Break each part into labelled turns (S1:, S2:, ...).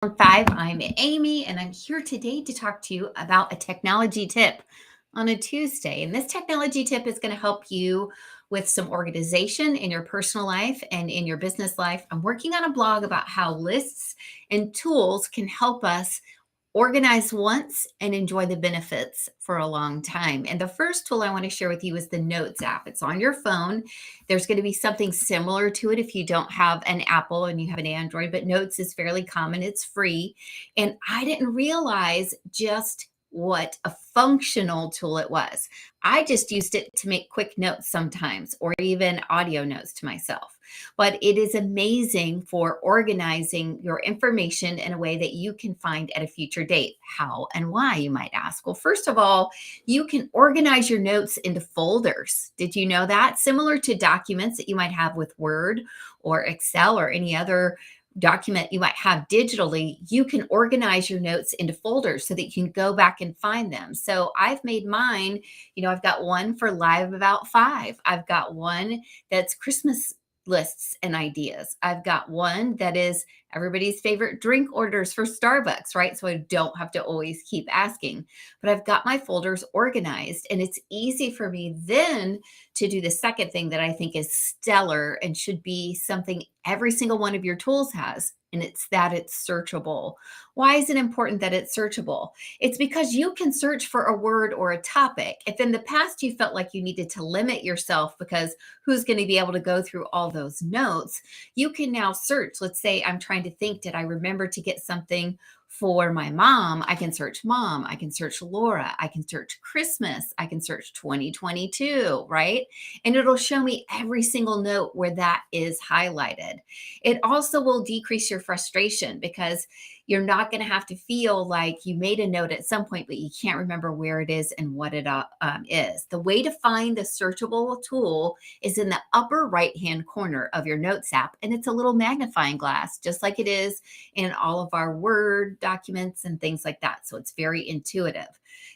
S1: 5. I'm Amy, and I'm here today to talk to you about a technology tip on a Tuesday. And this technology tip is going to help you with some organization in your personal life and in your business life. I'm working on a blog about how lists and tools can help us organize once and enjoy the benefits for a long time. And the first tool I want to share with you is the Notes app. It's on your phone. There's going to be something similar to it if you don't have an Apple and you have an Android, but Notes is fairly common. It's free. And I didn't realize just what a functional tool it was. I just used it to make quick notes sometimes, or even audio notes to myself. But it is amazing for organizing your information in a way that you can find at a future date. How and why, you might ask? Well, first of all, you can organize your notes into folders. Did you know that? Similar to documents that you might have with Word or Excel or any other document you might have digitally, you can organize your notes into folders so that you can go back and find them. So I've made mine, I've got one for Live About 5. I've got one that's Christmas lists and ideas. I've got one that is everybody's favorite drink orders for Starbucks, right? So I don't have to always keep asking, but I've got my folders organized, and it's easy for me then to do the second thing that I think is stellar and should be something every single one of your tools has. And it's that it's searchable. Why is it important that it's searchable? It's because you can search for a word or a topic. If in the past you felt like you needed to limit yourself because who's going to be able to go through all those notes, you can now search. Let's say I'm trying to think, did I remember to get something for my mom? I can search mom. I can search Laura. I can search Christmas. I can search 2022, right? And it'll show me every single note where that is highlighted. It also will decrease your frustration because you're not going to have to feel like you made a note at some point, but you can't remember where it is and what it is. The way to find the searchable tool is in the upper right-hand corner of your Notes app, and it's a little magnifying glass, just like it is in all of our Word documents and things like that. So it's very intuitive.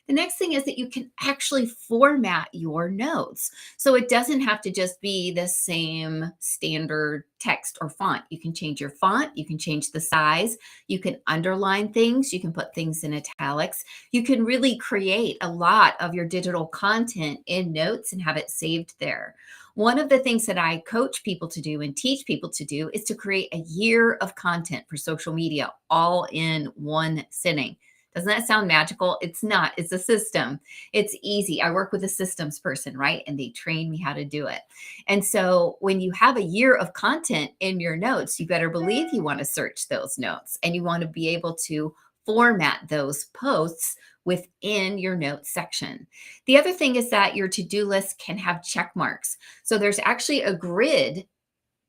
S1: The next thing is that you can actually format your notes. So it doesn't have to just be the same standard text or font. You can change your font. You can change the size. You can underline things. You can put things in italics. You can really create a lot of your digital content in Notes and have it saved there. One of the things that I coach people to do and teach people to do is to create a year of content for social media all in one sitting. Doesn't that sound magical? It's not. It's a system. It's easy. I work with a systems person, right? And they train me how to do it. And so when you have a year of content in your notes, you better believe you want to search those notes and you want to be able to format those posts within your notes section. The other thing is that your to-do list can have check marks. So there's actually a grid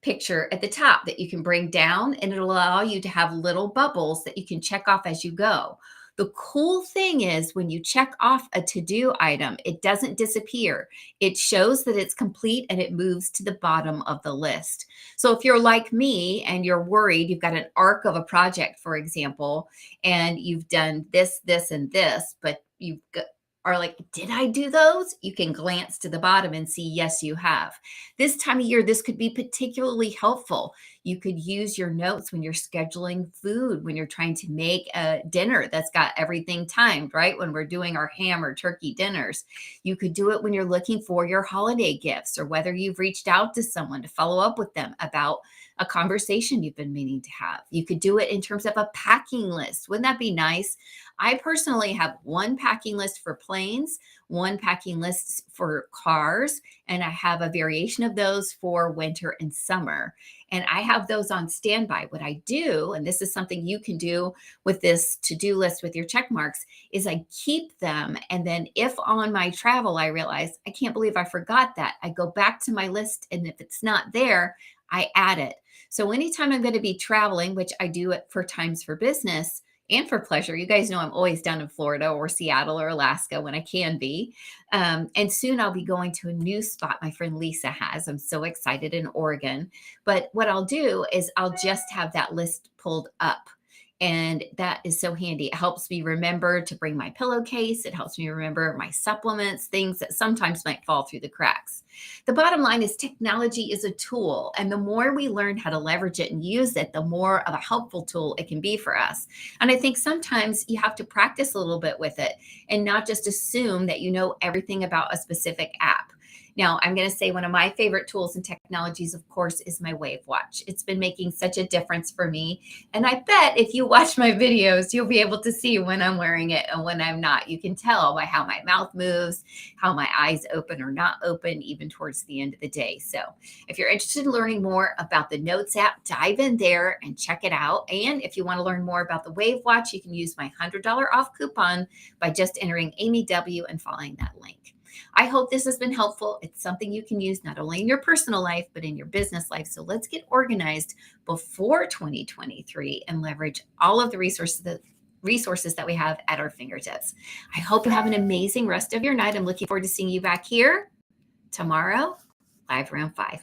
S1: picture at the top that you can bring down, and it'll allow you to have little bubbles that you can check off as you go. The cool thing is when you check off a to-do item, it doesn't disappear. It shows that it's complete and it moves to the bottom of the list. So if you're like me and you're worried, you've got an arc of a project, for example, and you've done this, this, and this, but are like, did I do those? You can glance to the bottom and see, yes, you have. This time of year, this could be particularly helpful. You could use your notes when you're scheduling food, when you're trying to make a dinner that's got everything timed, right? When we're doing our ham or turkey dinners. You could do it when you're looking for your holiday gifts, or whether you've reached out to someone to follow up with them about a conversation you've been meaning to have. You could do it in terms of a packing list. Wouldn't that be nice? I personally have one packing list for planes, one packing list for cars, and I have a variation of those for winter and summer. And I have those on standby. What I do, and this is something you can do with this to-do list with your check marks, is I keep them. And then if on my travel, I realize I can't believe I forgot that, I go back to my list. And if it's not there, I add it. So anytime I'm going to be traveling, which I do it for times for business and for pleasure, you guys know I'm always down in Florida or Seattle or Alaska when I can be. And soon I'll be going to a new spot my friend Lisa has. I'm so excited, in Oregon. But what I'll do is I'll just have that list pulled up And that is so handy. It helps me remember to bring my pillowcase. It helps me remember my supplements, things that sometimes might fall through the cracks. The bottom line is technology is a tool, and the more we learn how to leverage it and use it, the more of a helpful tool it can be for us. And I think sometimes you have to practice a little bit with it and not just assume that you know everything about a specific app. Now, I'm going to say one of my favorite tools and technologies, of course, is my Wave Watch. It's been making such a difference for me. And I bet if you watch my videos, you'll be able to see when I'm wearing it and when I'm not. You can tell by how my mouth moves, how my eyes open or not open, even towards the end of the day. So if you're interested in learning more about the Notes app, dive in there and check it out. And if you want to learn more about the Wave Watch, you can use my $100 off coupon by just entering Amy W and following that link. I hope this has been helpful. It's something you can use not only in your personal life, but in your business life. So let's get organized before 2023 and leverage all of the resources that we have at our fingertips. I hope you have an amazing rest of your night. I'm looking forward to seeing you back here tomorrow, live around 5.